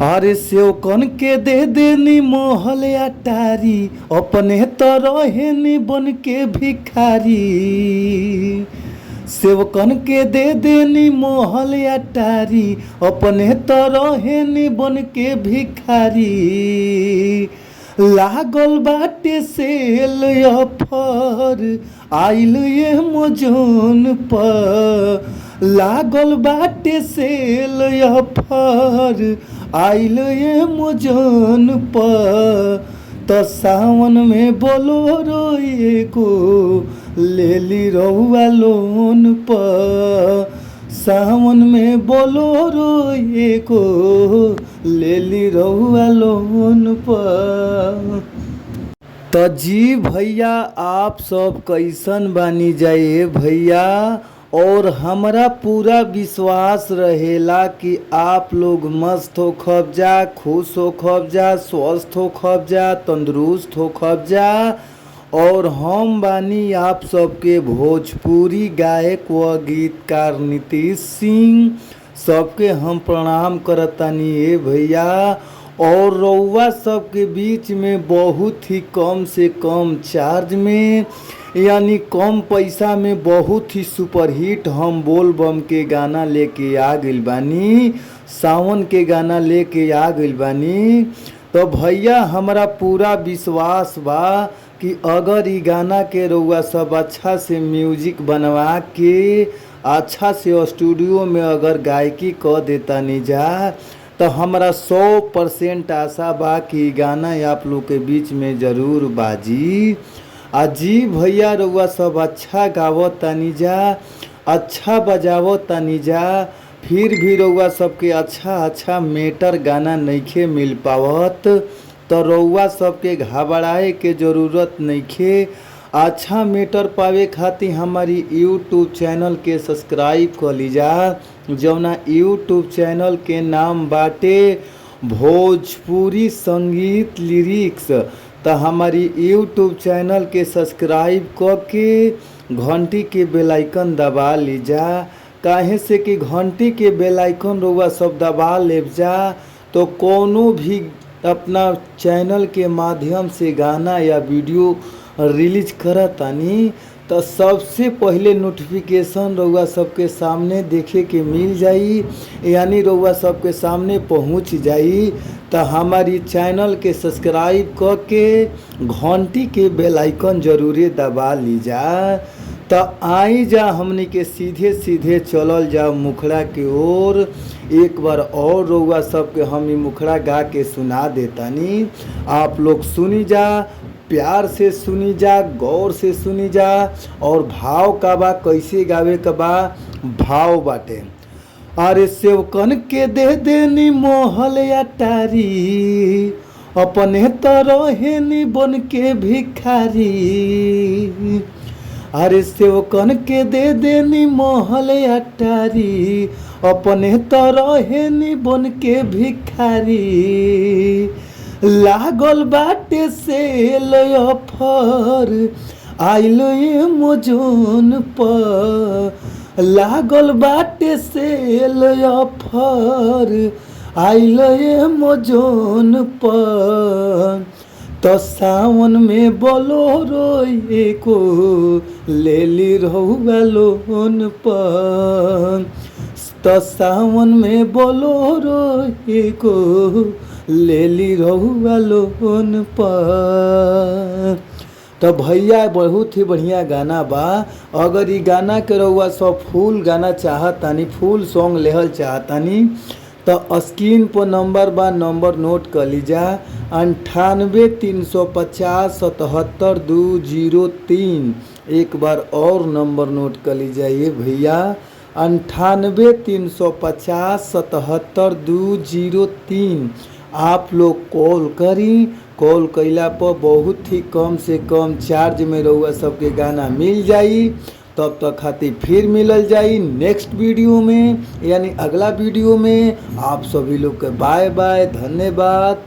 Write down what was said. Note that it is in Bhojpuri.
अरे सेव कन के दे देनी मोहल अटारी, अपने तो रहे नी बन के भिखारी। सेव कन के दे देनी मोहल अटारी, अपने तो रहे नी बन के भिखारी। लागल बाटे सेल ऑफर, आइल ये मोजन पर। लागल बाटे सेल ऑफर, आइल ये मोजन पर। तो सावन में बोलोरो एगो ले ली रउआ लोन पर। सावन में बोलोरो एगो ले ली रउआ लोन पर। तो जी भैया, आप सब कैसन बानी जाए भैया। और हमरा पूरा विश्वास रहेला कि आप लोग मस्त हो खबजा, खुश हो खबजा, स्वस्थ हो खबजा, तंदुरुस्त हो खबजा। और हम बानी आप सबके भोजपुरी गायक व गीतकार नीतीश सिंह। सबके हम प्रणाम करतानी ए भैया। और रउआ सबके बीच में बहुत ही कम से कम चार्ज में, यानी कम पैसा में बहुत ही सुपरहिट हम बोल बम के गाना लेके आ गइल बानी, सावन के गाना लेके आ गइल बानी। तो भैया हमरा पूरा विश्वास बा कि अगर ई गाना के रउआ सब अच्छा से म्यूजिक बनवा के अच्छा से स्टूडियो में अगर गायकी क देतानी जा, तो हमरा 100% आशा बा कि गाना आप लोग के बीच में ज़रूर बाजी। जी भैया, रउआ सब अच्छा गावत तानी जा, अच्छा बजावत तानी जा, फिर भी रउआ सबके अच्छा मेटर गाना नइखे मिल पावत। तो रउआ सबके घबराए के ज़रूरत नइखे। अच्छा मेटर पावे खातिर हमारी यूट्यूब चैनल के सब्सक्राइब कर लीजा, जौना यूट्यूब चैनल के नाम बाटे भोजपुरी संगीत लिरिक्स। तो हमारी यूट्यूब चैनल के सब्सक्राइब करके घंटी के बेल आइकन दबा लीजा। काहे से कि घंटी के बेल आइकन रउआ सब दबा लेब जा, तो कोनो भी अपना चैनल के माध्यम से गाना या वीडियो रिलीज करतानी तो सबसे पहले नोटिफिकेशन रउआ सबके सामने देखे के मिल जाई, यानी रउआ सबके सामने पहुंच जाई। तो हमारी चैनल के सब्सक्राइब करके घंटी के बेल आइकन जरूर दबा लीजा। तो आई जा हमनी के सीधे सीधे चलल जाओ मुखड़ा के ओर। एक बार और रउआ सबके हम ई मुखड़ा गा के सुना देतानी, आप लोग सुनी जा, प्यार से सुनी जा, गौर से सुनी जा। और भाव का बा, कैसे गावे का बा, भाव बाटे। अरे सेवकन के दे देनी मोहल अटारी, अपने तो रहे नी बन के भिखारी। अरे सेवकन के दे देनी मोहल अटारी, अपने तो रहे नी बन के भिखारी। लागल बाटे सेल ऑफर, आइल ये मोजन पर। लागल बाटे सेल ऑफर, आइल ये मोजन पर। तो सावन में बोलोरो एगो ले ली रउआ लोन पर। तो सावन में बोलोरो एगो ले ली रउआ लोन पर। तो भैया बहुत ही बढ़िया गाना बा। अगर ई गाना के रउआ सब फुल गाना चाहतानी, फुल सॉन्ग लेहल चाहतानी, तो स्क्रीन पर नंबर बा, नंबर नोट कर लीजा 98 350 77 203। एक बार और नंबर नोट कर लीजिए ये भैया, 98 350 77 203। आप लोग कॉल करी, कॉल कैला पर बहुत ही कम से कम चार्ज में रउआ सबके गाना मिल जाई। तब तक खातिर फिर मिलल जाई नेक्स्ट वीडियो में, यानी अगला वीडियो में। आप सभी लोग के बाय बाय, धन्यवाद।